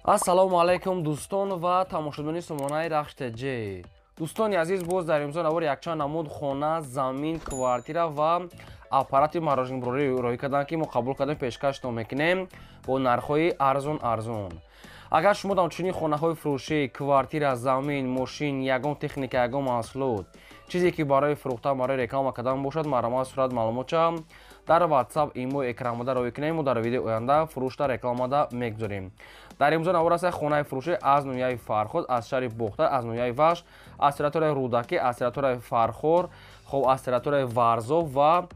ассалому алайкум дӯстон ва тамошобини сомонаи рахштеҷи. дӯстони азиз, боз дар имзо навори якчанд намуд хона, замин, квартира ва аппарати марожинбурорӣ роҳӣ карданд ки мо қабул кардем пешкаштон мекунем бо нархҳои арзон. агар шумо дар чунин хонаҳои фурӯшӣ, квартира, замин, мошин, ягон техника, ягон маҳсулот, чизе ки барои фурӯхтан, барои реклама кардан бошад, маромад сурат маълумотча дар WhatsApp имо экранмада роҳӣ кунем. мо дар видеои оянда фурӯшта рекламада мегузорем. дар имзо навор аст хонаи фурӯшӣ аз ноҳияи Фарход, аз шаҳри Бохта, аз ноҳияи Вашт, аз территорияи Рӯдаки, аз территорияи Фархор, хоб аз территорияи Варзов ва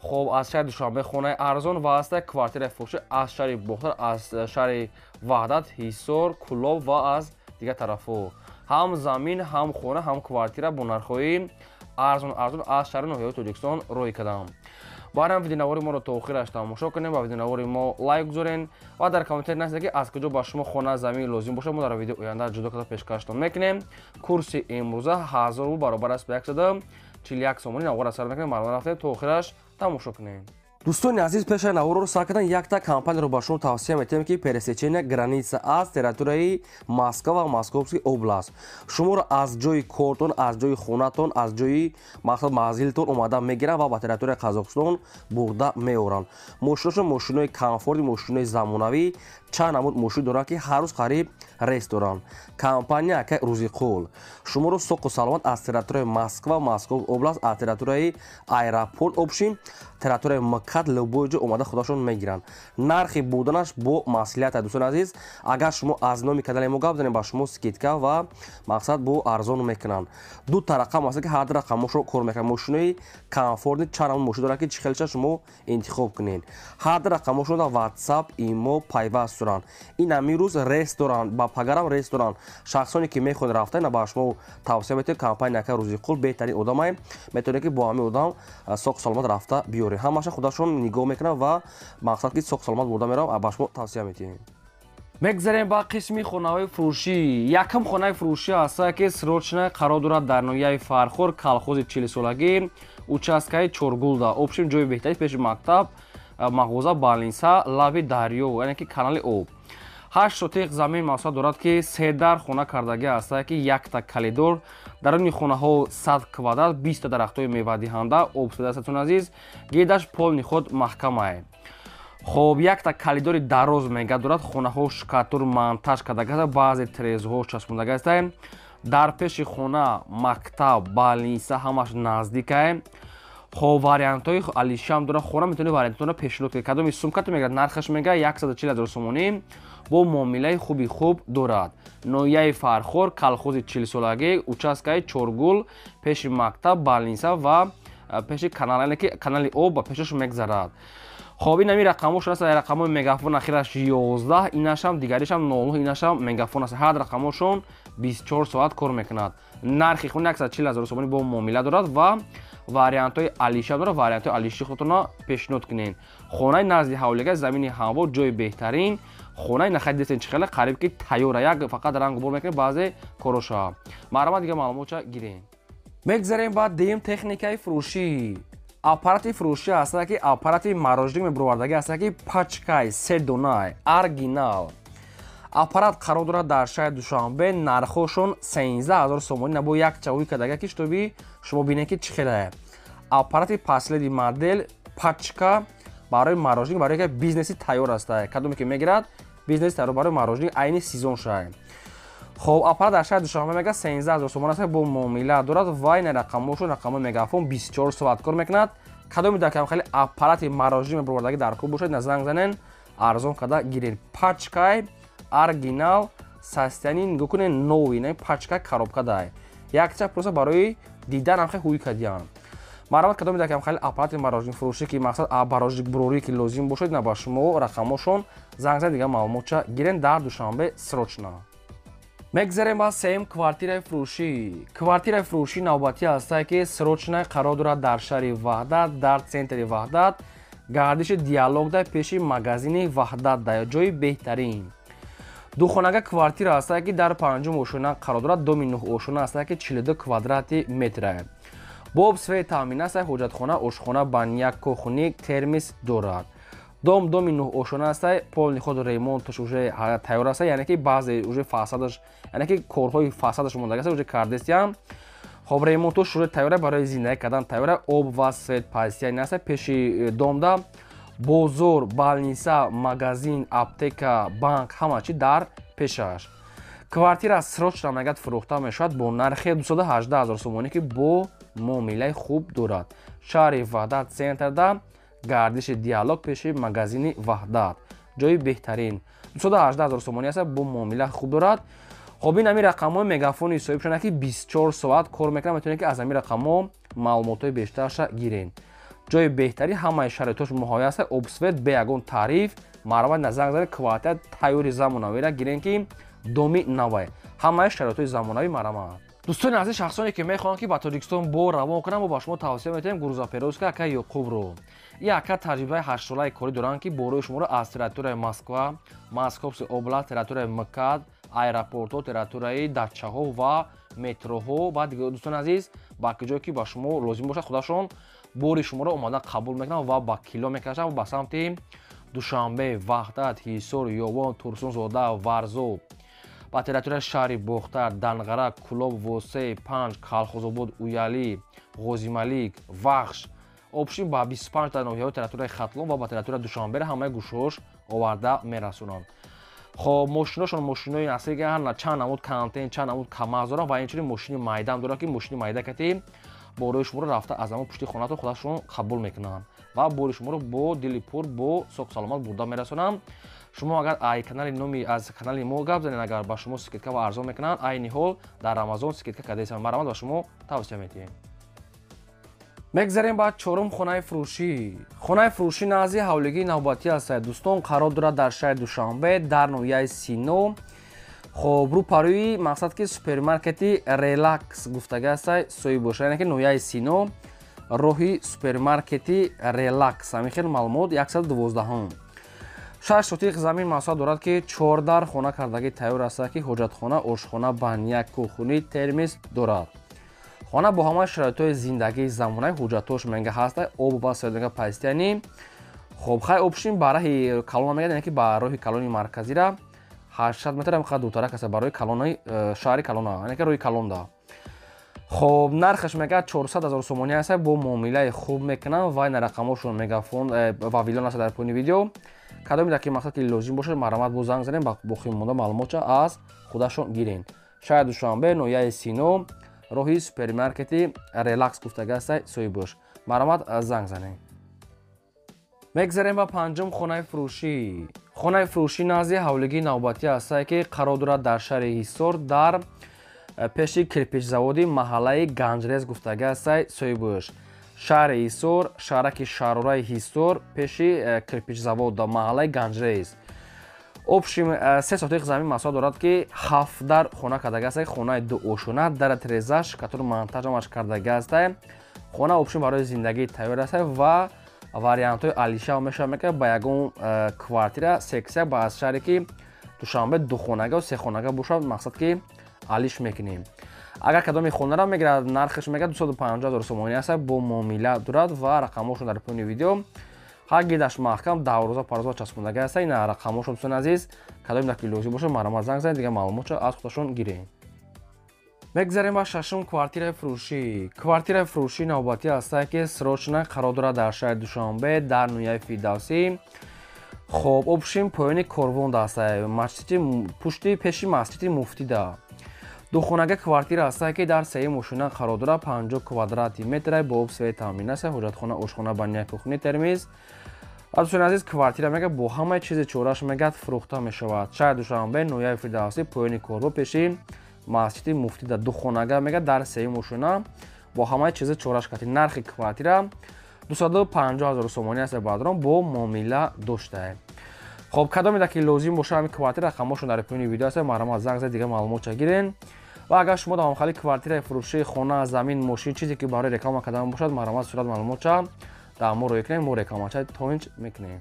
хоб аз шаҳри Душанбе хонаи арзон ва аста квартираи фурӯшӣ аз шаҳри Бохта, аз шаҳри Ваҳдат, Ҳисор, Кӯлоб ва аз дигар тарафҳо. ҳам замин, ҳам хона, ҳам квартира бо нархҳои арзон аз шаҳри ноҳияи Тоҷикистон роҳӣ кардам. барам видеонавори моро то охираш тамошо кунем ва видеонавори мо лайк гузорен ва дар комментари насида ки аз куҷо ба шумо хона замин лозим бошад, мо дар видеои оянда ҷудо карда пешкаштон мекунем. курси имрӯза 1000 рубл баробар аст ба 141 сомонӣ. навора сар мекунем, мардон рафтем то охираш тамошо кунем. дӯстони азиз, пешаи наворро сар кардан якта компанияро ба шумо тавсия метиҳем ки пересечения граница аз территорияи Москва ва Московский област. шуморо аз ҷои кортон, аз ҷои хонатон, аз ҷои мақсад манзилтон омада мегиранд ва ба территорияи Қазоқистон бурда меоранд. мошиношон мошинои комфорти, мошинои замонавӣ, чанд намуд мошин доранд ки ҳар рӯз қариб рейс доранд. компания ака Рӯзиқул шуморо соқу саломат аз территорияи Москва, Московский област, аз территорияи аэропорт обшин, территорияи мкад любой ҷо омада худашон мегиранд. нархи буданаш бо маслиҳат. дӯстони азиз, агар шумо аз номи канали мо гап занем, ба шумо скидка ва мақсад бо арзон мекунанд. ду та рақам аст ки ҳар ду рақамошро кор мекунанд. мошинои комфортни чанд намуд мошин доранд ки чӣ хелша шумо интихоб кунед. ҳар ду рақамошро дар WhatsApp имо пайваст доранд. ин ҳамин рӯз рейс доранд, ба пагарам рейс доранд. шахсоне ки мехоҳед рафтан ба шумо тавсия метиҳем. компания ака Рӯзиқул беҳтарин одамае, метавонед ки бо ҳамин одам соқ саломат рафта биёред. ҳамаша худашон нигоҳ мекунанд ва мақсад ки соқ саломат бурда мераванд, ба шумо тавсия метиҳем. мегзарем ба қисми хонаҳои фурӯшӣ. якам хонаи фурӯшӣ аст ки срочна қарор дорад дар ноҳияи Фархор, колхози 40-солагӣ, участкаи Чоргулда, обшим ҷои беҳтари пеши мактаб, мағоза Балинса, лаби дарё, яъне ки канали об. 8 сотиқ замин маҳсулат дорад ки 3 дар хона кардагӣ аст ки якта калидор, даруни хонаҳо 100 квадрат, 20 дарахтҳои мевадиҳанда, обсида астатон азиз, гедаш полни худ маҳкамае. хоб якта калидори дароз мега дорад, хонаҳо шкатур монтаж кардагӣ, баъзе трезҳо часпондагӣ аст. дар пеши хона мактаб, балниса ҳамаш наздикае. хоб вариантҳои алишам дора, хона метавонед вариантҳоро пешниҳод кунед. кадоми сумката мегӯяд, нархаш мега 140 000 сомонӣ бо муомилаи хуби хуб дорад. ноҳияи Фархор, колхози 40-солагӣ, участкаи Чоргул, пеши мактаб, балниса ва пеши канал, яъне ки канали об ба пешаш мегзарад. хоб ин ҳамин рақамошон аст. рақамои мегафон ахираш 11, инашам дигаришам 09, инашам мегафон аст. ҳар рақамошон 24 соат кор мекунад. нархи хона 140 000 сомонӣ бо муомила дорад ва вариантҳои алиша дорад. вариантҳои алиши худтона пешниҳод кунед. хонаи назди ҳавлига, замини ҳаво, ҷои беҳтарин, хонаи нахаи десен чихела қариб ки тайёра, як фақат ранг бор мекунед баъзе короша. маърама дигар маълумотча гирем. мегзарем ба дим техникаи фурӯшӣ. аппарати фурӯшӣ аст ки аппарати марождик мебуровардагӣ аст ки пачкай седонай оригинал. аппарат қарор дорад дар шаҳри Душанбе. нархошон 13 000 сомонӣ бо як чавои кадага ки шутоби шумо бинед ки чӣ хелае. аппарати последи модел пачка барои марождик, барои ки бизнеси тайёр аст. кадоме ки мегирад бизнеси тайёр барои марождик айни сезон шай. хоб аппарат дар шаҳри Душанбе мега 13 000 сомон аст бо муомила дорад ва ин рақамошон рақамои мегафон 24 соат кор мекунад. кадоме дар кам хеле аппарати марождик мебуровардагӣ дар хуб бошад, назанг занен арзон карда гиред. пачкай оригинал состоянии нигоҳ кунед, нови, не пачка коробка дай. якча просто барои дидан ҳам хеле ҳуй кадиан. маърамат кадоме дар кам хеле аппарати марождик фурӯшӣ ки мақсад марождик бурорӣ ки лозим бошад, на ба шумо рақамошон занг занед, дигар маълумотча гирен дар Душанбе срочна. мегзарем ба сеюм квартираи фурӯшӣ. квартираи фурӯшӣ навбатӣ аст ки срочна қарор дорад дар шаҳри Ваҳдат, дар центри Ваҳдат, гардиши диалог дар пеши магазини Ваҳдат дар ҷои беҳтарин. духонага квартира аст ки дар 5 ошона қарор дорад. доми 9 ошона аст ки 42 квадрати метре. бо обсвеи таъмин аст. ҳоҷатхона, ошхона, баня, кухни, термис дорад. доми нӯъошона аст, полни худ ремонташ уже тайёр аст, яъне ки баъзе уже фасадаш, яъне ки корҳои фасадаш мондагӣ аст, уже кардестиам. хоб ремонтуш уже тайёр барои зиндагӣ кардан тайёр. об ва свет позитсияни аст пеши домда. бозор, балниса, магазин, аптека, банк ҳама чӣ дар пешаш. квартира срочно мегӯяд фурӯхта мешавад бо нархи 218 000 сомонӣ ки бо муомилаи хуб дорад. шаҳри ваҳдат центрда, гардиши диалог пеши магазини ваҳдат, ҷои беҳтарин. 218 000 сомонӣ аст, бо муомила хуб дорад. хоб ин ҳамин рақамҳои мегафони ҳисобӣ шуда ки 24 соат кор мекунад, метавонед ки аз ҳамин рақамҳо маълумотҳои бештарша гирен. ҷои беҳтарӣ, ҳамаи шароитош муҳайё аст, обсвет бе ягон таъриф, маърифат назар занед, квартира тайёри замонавиро гирен ки доми навай, ҳамаи шароитои замонавӣ маърифат. дӯстони азиз, шахсоне ки мехоҳанд ки ба Тоҷикистон бо равон кунанд, мо ба шумо тавсия метавонем гурузаперовский ака Ёқубро. ин ака таҷрибаи 8 солаи корӣ доранд ки бо рӯи шуморо аз территорияи Москва, Московский област, территорияи МКАД, аэропортҳо, территорияи дачаҳо ва метроҳо ва дигар. дӯстони азиз, ба ки ҷое ки ба шумо лозим бошад, худашон бори шуморо омада қабул мекунанд ва ба кило мекашанд ба самти Душанбе, Ваҳдат, Ҳисор, Ёвон, Турсунзода, Варзо, ба территорияи шаҳри Бохтар, Данғара, Кулоб, Восей, Панҷ, Калхозобод, Уялӣ, Ғозималик, Вахш, обшин ба 25 та ноҳияҳои территорияи Хатлон ва ба территорияи Душанбе ҳамаи гӯшаҳош оварда мерасонанд. хоб мошиношон мошинои асрӣ ҳар чанд намуд контейн, чанд намуд камаз доранд ва инчунин мошини майдаам доранд ки мошини майда кати бо рӯи шуморо рафта аз ҳамон пушти хонаатон худашон қабул мекунанд ва бори шуморо бо дили пур бо соҳ саломат бурда мерасонанд. шумо агар ай канали номи аз канали мо гап занед, агар ба шумо скидка ва арзон мекунанд, айни ҳол дар Амазон скидка кардесан, маърифат ба шумо тавсия метиҳем. мегзарем ба чорум хонаи фурӯшӣ. хонаи фурӯшӣ назди ҳавлигии навбатӣ аст. дӯстон, қарор дорад дар шаҳри Душанбе дар ноҳияи Сино. хоб рӯпарӯи мақсад ки супермаркети Relax гуфтага аст соҳиб бошад, яъне ки ноҳияи Сино роҳи супермаркети Relax, ҳамин хел маълумот 112. 6 сотиқ замин маҳсулот дорад ки 4 дар хона кардагӣ тайёр аст ки ҳоҷатхона, ошхона, баняк, кӯхунӣ, термис дорад. хона бо ҳамаи шароитҳои зиндагии замонаи ҳоҷатош менга ҳаст, об ва соҳаи позитсияни. хоб хай обшин ба раҳи Калон мегӯяд, яъне ки ба роҳи Калони марказира 800 метр ҳам дуртарак аст ба роҳи Калони шаҳри Калона, яъне ки роҳи Калонда. хоб нархаш мегӯяд 400 000 сомонӣ аст, бо муомилаи хуб мекунанд ва ин рақамошон мегафон вавилон аст дар поини видео. кадоми дар ки мақсад ки лозим бошад маърифат бо занг занем, ба боқӣ монда маълумотша аз худашон гирен. шаҳри Душанбе, ноҳияи Сино, роҳи супермаркети Relax гуфтага аст соҳиб бош, маърифат занг занем. мегзарем ба панҷум хонаи фурӯшӣ. хонаи фурӯшӣ назди ҳавлигии навбатӣ аст ки қарор дорад дар шаҳри Ҳисор дар пеши кирпичзаводи маҳаллаи Ганҷрез гуфтага аст соҳиб бош. шаҳри Ҳисор, шаҳраки Шаҳрораи Ҳисор, пеши кирпичзавод маҳаллаи Ганҷрез. обшим 3 сотиқ замин маҳсулот дорад ки 7 дар хона кардага аст, хонаи дуошона, дар трезаш катор монтажамаш кардага аст. хона обшим барои зиндагӣ тайёр аст ва вариантҳои алишав мешавад мекунад ба ягон квартира сексия ба аз шаҳре ки Душанбе духонага ва сехонага бошад, мақсад ки алиш мекунем. агар кадоми хонаро мегирад, нархаш мегӯяд 250 000 сомонӣ аст, бо муомила дорад ва рақамошон дар поини видео. ҳар гидаш маҳкам давроза пароза часпондага аст. ин рақамошон дӯстон азиз, кадоми дар ки лозим бошад маърифат занг занед, дигар маълумотша аз худашон гирем. мегзарем ба шашум квартираи фурӯшӣ. квартираи фурӯшии навбатӣ аст ки срочно қарор дорад дар шаҳри Душанбе дар ноҳияи Фирдавсӣ. хоб обшим поёни Корвонд аст, пушти пеши масҷиди Муфтида. духонага квартира аст ки дар сеи мошина қарор дорад, 50 квадрати метр бо об свет таъмин аст, ҳоҷатхона, ошхона, баняк, кӯхунӣ, термис. дӯстони азиз, квартира мега бо ҳамаи чизи чораш мегӯяд фурӯхта мешавад. шаҳри Душанбе, ноҳияи Фирдавсӣ, поёни Корво, пеши масҷиди Муфтида. духонага мега дар сеи мошина бо ҳамаи чизи чораш кати. нархи квартира 250 000 сомонӣ аст баъдрон бо муомила дошта. хоб кадоме дар ки лозим бошад ҳамин квартира рақамошон дар поини видео аст, маърифат занг занед, дигар маълумотша гирен. ва агар шумо давомхали квартираи фурӯшии хона, замин, мошин чизе ки барои реклама кардан бошад, маърифат сурат маълумотша дар мо рӯй кунем, мо рекламача тоинҷ мекунем.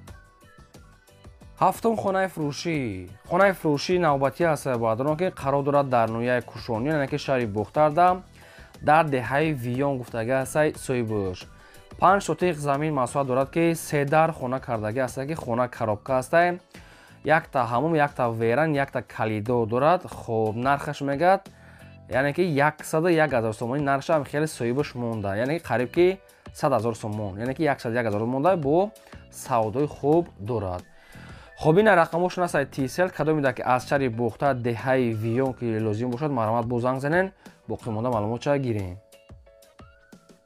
ҳафтум хонаи фурӯшӣ. хонаи фурӯшии навбатӣ аст баъдрон ки қарор дорад дар ноҳияи Кушониён, яъне ки шаҳри Бохтарда дар деҳаи Виён гуфтага аст соҳиб бош. 5 сотиқ замин масоҳат дорад ки 3 дар хона кардагӣ аст ки хона коробка аст. Якта ҳамум, якта веран, якта калидо дорад. Хоб нархаш мегад яъне ки 101,000 сомонӣ. нархаш ҳам хеле соҳибаш монда, яъне ки қариб ки 100,000 сомон, яъне ки 101,000 монда бо савдои хуб дорад. хоб ин рақамошон аст тисел кадом меда ки аз чари бухта деҳаи виён ки лозим бошад маромат бо занг занен боқӣ монда маълумотша гирем.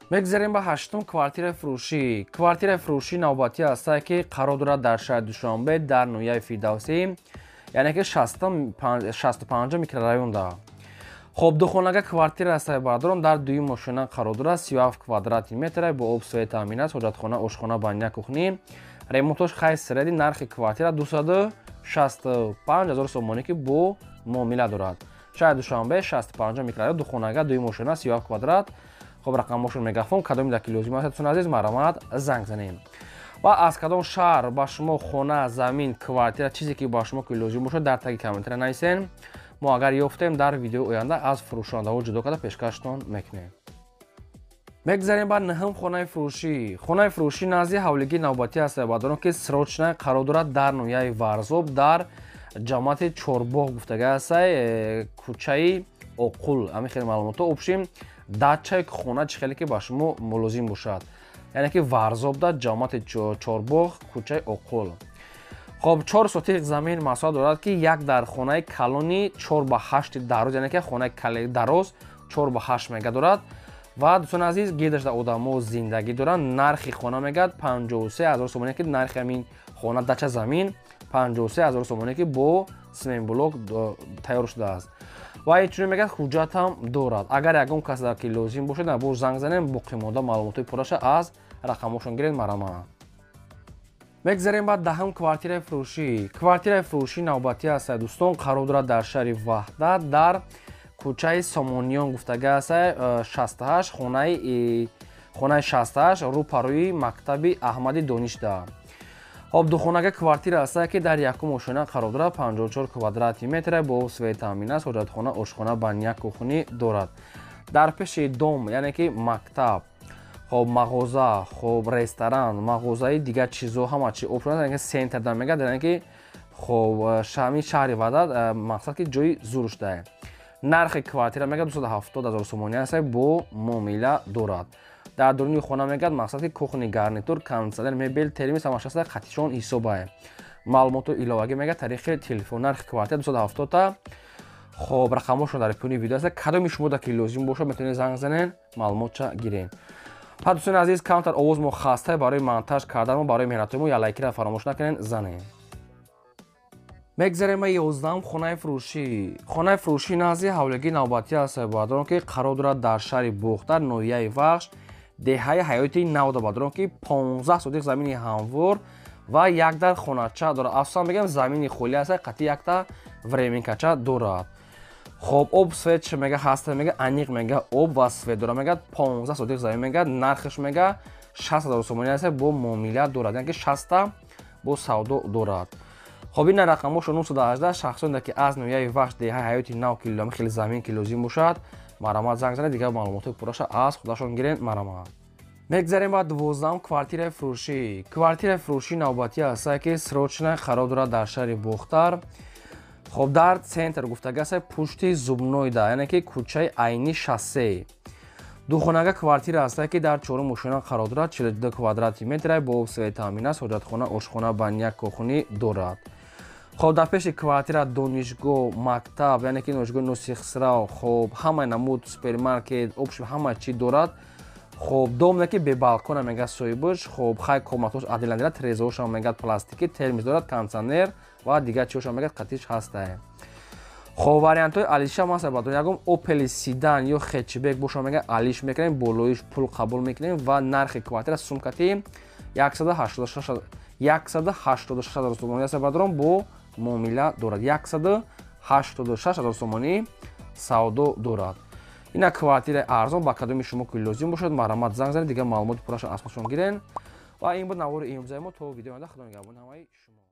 мегзарем ба ҳаштум квартираи фурӯшӣ. квартираи фурӯшӣ навбатӣ аст ки қарор дорад дар шаҳри Душанбе дар ноҳияи Фирдавсӣ, яъне ки 65 микрорайонда. хоб духонага квартира аст бардорон дар дуюм мошина қарор дорад. 37 квадрати метр бо об, свет, таъминат, ҳоҷатхона, ошхона, баня, кухни. ремонтош хай сиреди. нархи квартира 265,000 сомонӣ ки бо муомила дорад. шаҳри Душанбе 65 микрорайон, духонага, дуюм мошина, 37 квадрат. хоб рақамошон мегафон кадом меда ки лозим аст азиз маромат занг занем. ва аз кадом шаҳр ба шумо хона, замин, квартира чизе ки ба шумо ки лозим бошад дар таги комментаре нависен. мо агар ёфтем дар видеои оянда аз фурӯшондаҳо ҷудо карда пешкаштон мекунем. мегзарем ба наҳум хонаи фурӯшӣ. хонаи фурӯшӣ назди ҳавлигии навбатӣ аст бадорон ки срочна қарор дорад дар ноҳияи Варзоб дар ҷамоати Чорбоғ гуфтага аст, кӯчаи Оқул. ҳамин хеле маълумото обшим датчаи хона чӣ хеле ки ба шумо лозим бошад, яъне ки Варзобда ҷамоати Чорбоғ кӯчаи Оқул. хоб 4 сотиқ замин масоҳат дорад ки як дар хонаи калони 4/8 дароз, яъне ки хонаи дароз 4/8 мега дорад. ва дӯстони азиз гирдашда одамо зиндагӣ доранд. нархи хона мегад 53,000 сомонӣ ки нархи ҳамин хона дача замин 53,000 сомонӣ ки бо семенблок тайёр шудааст. ва инчунин мегад ҳуҷҷатам дорад. агар ягон кас ки лозим бошад бо занг занем боқӣ монда маълумотои пурраша аз рақамошон гирем маромат. мегзарем ба даҳум квартираи фурӯшӣ. квартираи фурӯшӣ навбатӣ аст дӯстон, қарор дорад дар шаҳри Ваҳдат дар кӯчаи Сомониён гуфтага аст 68, хонаи 68 рӯпарӯи мактаби Аҳмади Донишда. хоб духонага квартира аст ки дар якум ошина қарор дорад. 54 квадрати метр бо свет, таъминат, ҳоҷатхона, ошхона, баня, кухни дорад. дар пеши дом, яъне ки мактаб, хоб мағоза, хоб ресторан, мағозаи дигар чизо ҳама чи обшуда, яъне ки сентр дар мегад, яъне ки хоб ҳамин шаҳри Ваҳдат мақсад ки ҷои зурушдае. нархи квартира мегад 270,000 сомонӣ аст бо муомила дорад. дар дурунии хона мегад мақсад ки кухни, гарнитур, кондитсионер, мебел, термис ҳамаш аст қатишон ҳисобае. маълумоти иловагӣ мегад тариқи телефон. нархи квартира 270. хоб рақамошон дар поёни видео аст. кадоми шумода ки лозим бошад метавонед занг занен маълумотша гирем. ва дӯстони азиз камтар овоз мо хастае барои монтаж кардан мо барои меҳнатои мо ялайкира фаромӯш накунед занем. мегзарем ба 11 хонаи фурӯшӣ. хонаи фурӯшӣ назди ҳавлигии навбатӣ аст бадорон ки қарор дорад дар шаҳри Буғдар ноҳияи Вахш деҳаи ҳаёти навда бадорон ки 15 сотиқ замини ҳамвор ва як дар хонача дорад. афсӯсан мегӯям замини холӣ аст, қатъи якта временкача дорад. хоб об, свет мега ҳаста мега аниқ мега об ва свет дорад мегад 15 сотиқ замин мега. нархаш мега 60,000 сомонӣ аст бо муомила дорад, яъне ки 60 бо савдо дорад. хоб ин рақамошо 918 шахсоне ки аз ноҳияи Вахш деҳаи ҳаёти нав ки хеле замин ки лозим бошад маромат занг занед, дигар маълумотои пурраша аз худашон гирен маромат. мегзарем ба 12 квартираи фурӯшӣ. квартираи фурӯшӣ навбатӣ аст ки срочна қарор дорад дар шаҳри Бухтар. хоб дар центр гуфтага аст пушти Зубнойда, яъне ки кӯчаи Айни шоссе. духонага квартира аст ки дар чорум ошина қарор дорад. 42 квадрати метр бо свет, таъминат, ҳоҷатхона, ошхона, баня, кухни дорад. хоб дар пеши квартира донишгоҳ, мактаб, яъне ки донишгоҳи Нусихсрав, хоб ҳамаи намуд супермаркет, обши ҳама чӣ дорад. хоб домне ки бе балкона мега соҳибаш. хоб хай комнатош адиландира, трезоошам мегад пластикӣ, термис дорад, кондитсионер ва дигар чизошам мегад қатиш ҳастае. хоб вариантҳои алишам аст бадон ягон Opel Sedan ё хэтчбек боша мега алиш мекунем, болоиш пул қабул мекунем ва нархи квартира сумкати 186,000 сомонӣ аст бадорон бо муомила дорад. 186,000 сомонӣ савдо дорад. ина квартираи арзон ба кадоми шумо ки лозим бошад маромат занг занед, дигар маълумоти пурраша аз худшон гирен. ва ин буд навори имрӯзаи мо. то видеои оянда худо нигаҳбони ҳамаи шумо.